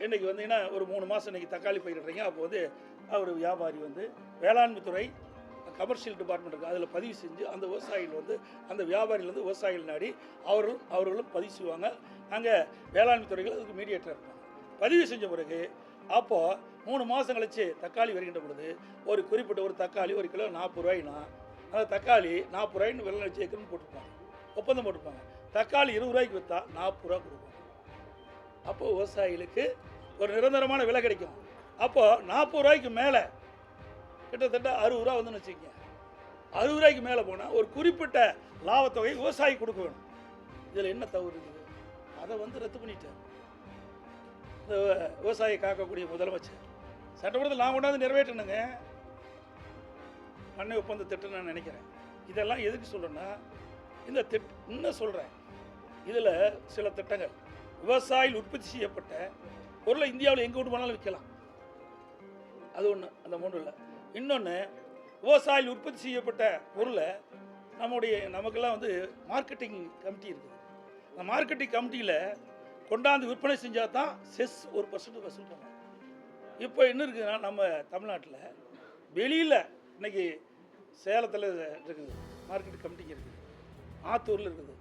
இன்றைக்கி வந்தீங்கன்னா ஒரு 3 மாதம் இன்றைக்கி தக்காளி பயிரிடுறீங்க. அப்போ வந்து அவர் வியாபாரி வந்து வேளாண்மை துறை கமர்ஷியல் டிபார்ட்மெண்ட் இருக்குது, அதில் பதிவு செஞ்சு அந்த விவசாயிகள் வந்து அந்த வியாபாரிகள் வந்து விவசாயிகள் நாடி அவர்களும் பதிவு செய்வாங்க. அங்கே வேளாண்மை துறைகள் அதுக்கு மீடியேட்டர் இருப்பாங்க. பதிவு செஞ்ச பிறகு அப்போது 3 மாதம் கழித்து தக்காளி வருகின்ற பொழுது ஒரு குறிப்பிட்ட ஒரு தக்காளி 1 கிலோ 40 ரூபாய்னா அந்த தக்காளி 40 ரூபாய்னு விலை வச்சு ஏக்கர்னு போட்டிருப்பாங்க, ஒப்பந்தம் போட்டிருப்பாங்க. தக்காளி 20 ரூபாய்க்கு விற்றா 40 ரூபா கொடுப்பாங்க. அப்போது விவசாயிகளுக்கு ஒரு நிரந்தரமான விலை கிடைக்கும். அப்போது 40 ரூபாய்க்கு மேலே கிட்டத்தட்ட 60 ரூபா வந்துன்னு வச்சுக்கோங்க. 60 ரூபாய்க்கு மேலே போனால் ஒரு குறிப்பிட்ட லாபத்தொகை விவசாயி கொடுக்க வேணும். இதில் என்ன தவறு இருக்குது? அதை வந்து ரத்து பண்ணிட்டார் இந்த விவசாயியை காக்கக்கூடிய முதலமைச்சர். சட்டமன்றத்தில் நான் கொண்டாந்து நிறைவேற்றணுங்க பண்ணை ஒப்பந்த திட்டம் நான் நினைக்கிறேன். இதெல்லாம் எதுக்கு சொல்கிறேன்னா, இந்த இன்னும் சொல்கிறேன், இதில் சில திட்டங்கள் விவசாயிகள் உற்பத்தி செய்யப்பட்ட பொருளை இந்தியாவில் எங்கே கொண்டு போனாலும் விற்கலாம். அது ஒன்று, அந்த 3 இல்லை. இன்னொன்று, விவசாயிகள் உற்பத்தி செய்யப்பட்ட பொருளை நமக்கெல்லாம் வந்து மார்க்கெட்டிங் கமிட்டி இருக்குது. அந்த மார்க்கெட்டிங் கமிட்டியில் கொண்டாந்து விற்பனை செஞ்சால் தான் செஸ் 1% வசூல் பண்ணுவோம். இப்போ என்ன இருக்குதுன்னா, நம்ம தமிழ்நாட்டில் வெளியில் இன்றைக்கி சேலத்தில் இருக்குது மார்க்கெட்டிங் கமிட்டிங்க இருக்குது, ஆத்தூரில் இருக்குது,